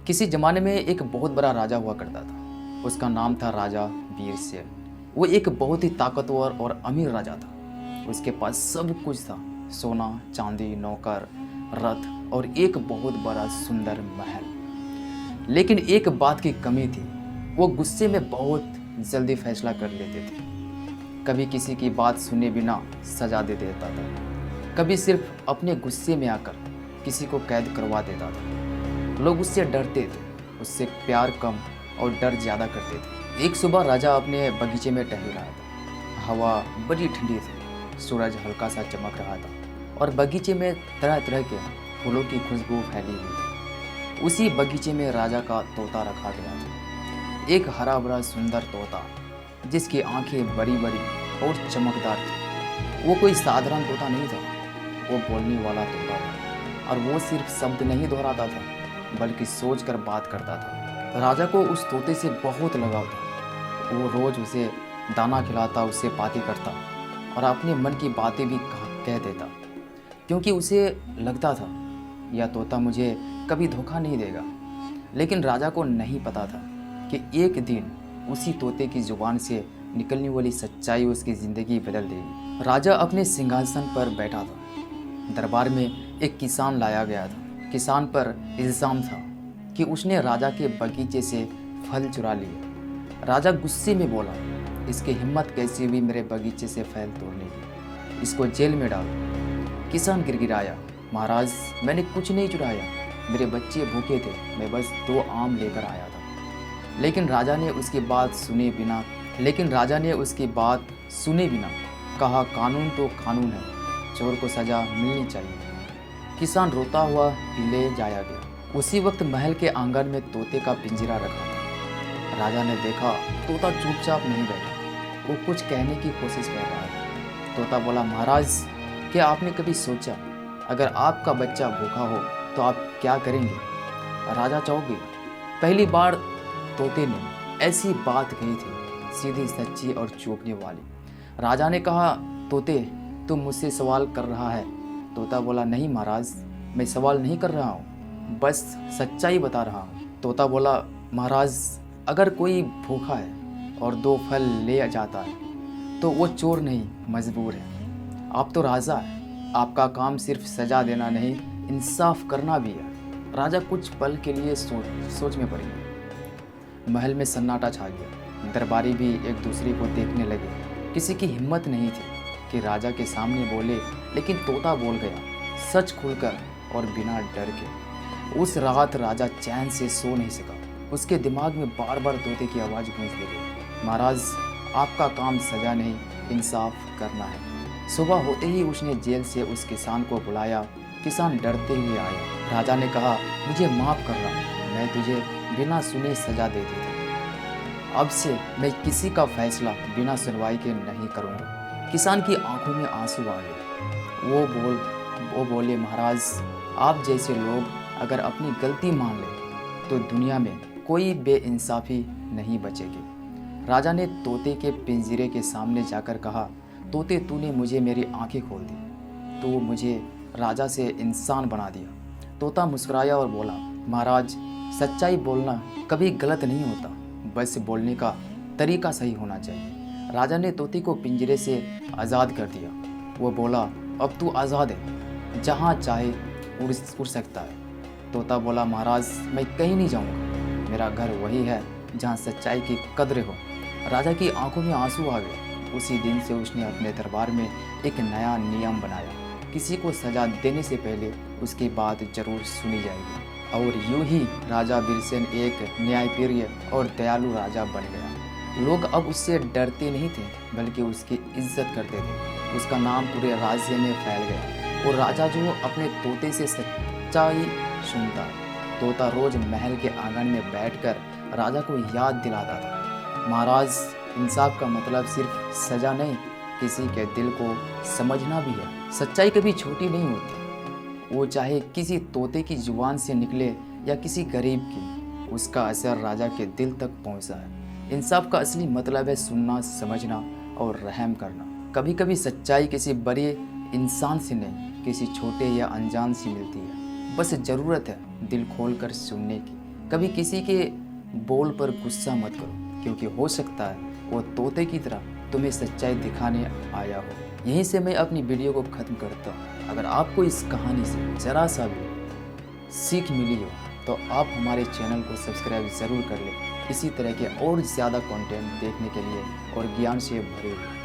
किसी ज़माने में एक बहुत बड़ा राजा हुआ करता था। उसका नाम था राजा वीरसेन। वो एक बहुत ही ताकतवर और अमीर राजा था। उसके पास सब कुछ था, सोना, चांदी, नौकर, रथ और एक बहुत बड़ा सुंदर महल। लेकिन एक बात की कमी थी, वो गुस्से में बहुत जल्दी फैसला कर लेते थे। कभी किसी की बात सुने बिना सजा दे देता था, कभी सिर्फ अपने गुस्से में आकर किसी को कैद करवा देता था। लोग उससे डरते थे, उससे प्यार कम और डर ज़्यादा करते थे। एक सुबह राजा अपने बगीचे में टहल रहा था। हवा बड़ी ठंडी थी, सूरज हल्का सा चमक रहा था और बगीचे में तरह तरह के फूलों की खुशबू फैली हुई थी। उसी बगीचे में राजा का तोता रखा गया था, एक हरा भरा सुंदर तोता जिसकी आंखें बड़ी बड़ी और चमकदार थी। वो कोई साधारण तोता नहीं था, वो बोलने वाला तोता था। और वो सिर्फ शब्द नहीं दोहराता था, बल्कि सोच कर बात करता था। राजा को उस तोते से बहुत लगाव था। वो रोज उसे दाना खिलाता, उससे बातें करता और अपने मन की बातें भी कह देता, क्योंकि उसे लगता था यह तोता मुझे कभी धोखा नहीं देगा। लेकिन राजा को नहीं पता था कि एक दिन उसी तोते की जुबान से निकलने वाली सच्चाई उसकी ज़िंदगी बदल देगी। राजा अपने सिंहासन पर बैठा था। दरबार में एक किसान लाया गया था। किसान पर इल्ज़ाम था कि उसने राजा के बगीचे से फल चुरा लिए। राजा गुस्से में बोला, इसकी हिम्मत कैसी हुई मेरे बगीचे से फल तोड़ने की, इसको जेल में डालो। किसान गिड़गिड़ाया, महाराज मैंने कुछ नहीं चुराया, मेरे बच्चे भूखे थे, मैं बस 2 आम लेकर आया था। लेकिन राजा ने उसकी बात सुने बिना कहा, कानून तो कानून है, चोर को सजा मिलनी चाहिए। किसान रोता हुआ ले जाया गया। उसी वक्त महल के आंगन में तोते का पिंजरा रखा था। राजा ने देखा तोता चुपचाप नहीं बैठा, वो कुछ कहने की कोशिश कर रहा है। तोता बोला, महाराज क्या आपने कभी सोचा अगर आपका बच्चा भूखा हो तो आप क्या करेंगे? राजा चौंक गया। पहली बार तोते ने ऐसी बात कही थी, सीधी, सच्ची और चौंकने वाली। राजा ने कहा, तोते तुम मुझसे सवाल कर रहा है? तोता बोला, नहीं महाराज, मैं सवाल नहीं कर रहा हूँ, बस सच्चाई बता रहा हूँ। तोता बोला, महाराज अगर कोई भूखा है और 2 फल ले जाता है तो वो चोर नहीं, मजबूर है। आप तो राजा है, आपका काम सिर्फ सजा देना नहीं, इंसाफ करना भी है। राजा कुछ पल के लिए सोच में पड़ गया। महल में सन्नाटा छा गया। दरबारी भी एक दूसरे को देखने लगे। किसी की हिम्मत नहीं थी कि राजा के सामने बोले, लेकिन तोता बोल गया, सच खुलकर और बिना डर के। उस रात राजा चैन से सो नहीं सका। उसके दिमाग में बार बार तोते की आवाज़ गूंजती रही, महाराज आपका काम सजा नहीं, इंसाफ करना है। सुबह होते ही उसने जेल से उस किसान को बुलाया। किसान डरते हुए आया। राजा ने कहा, मुझे माफ़ करना, मैं तुझे बिना सुने सजा दे दी थी। अब से मैं किसी का फैसला बिना सुनवाई के नहीं करूँगा। किसान की आंखों में आंसू आ गए। वो बोले, महाराज आप जैसे लोग अगर अपनी गलती मान लें तो दुनिया में कोई बेइंसाफी नहीं बचेगी। राजा ने तोते के पिंजरे के सामने जाकर कहा, तोते तूने मुझे मेरी आंखें खोल दी, तो मुझे राजा से इंसान बना दिया। तोता मुस्कुराया और बोला, महाराज सच्चाई बोलना कभी गलत नहीं होता, बस बोलने का तरीका सही होना चाहिए। राजा ने तोते को पिंजरे से आज़ाद कर दिया। वो बोला, अब तू आज़ाद है, जहाँ चाहे उड़ सकता है। तोता बोला, महाराज मैं कहीं नहीं जाऊँगा, मेरा घर वही है जहाँ सच्चाई की कद्र हो। राजा की आंखों में आंसू आ गए। उसी दिन से उसने अपने दरबार में एक नया नियम बनाया, किसी को सजा देने से पहले उसकी बात जरूर सुनी जाएगी। और यूं ही राजा वीरसेन एक न्यायप्रिय और दयालु राजा बन गया। लोग अब उससे डरते नहीं थे, बल्कि उसकी इज्जत करते थे। उसका नाम पूरे राज्य में फैल गया। वो राजा जो अपने तोते से सच्चाई सुनता। तोता रोज महल के आंगन में बैठकर राजा को याद दिलाता था, महाराज इंसाफ का मतलब सिर्फ सजा नहीं, किसी के दिल को समझना भी है। सच्चाई कभी छोटी नहीं होती, वो चाहे किसी तोते की जुबान से निकले या किसी गरीब की, उसका असर राजा के दिल तक पहुंचता है। इंसाफ का असली मतलब है सुनना, समझना और रहम करना। कभी कभी सच्चाई किसी बड़े इंसान से नहीं, किसी छोटे या अनजान से मिलती है। बस ज़रूरत है दिल खोलकर सुनने की। कभी किसी के बोल पर गुस्सा मत करो, क्योंकि हो सकता है वो तोते की तरह तुम्हें सच्चाई दिखाने आया हो। यहीं से मैं अपनी वीडियो को ख़त्म करता हूँ। अगर आपको इस कहानी से ज़रा सा भी सीख मिली हो तो आप हमारे चैनल को सब्सक्राइब ज़रूर कर लें, इसी तरह के और ज़्यादा कंटेंट देखने के लिए और ज्ञान से भरे हुए।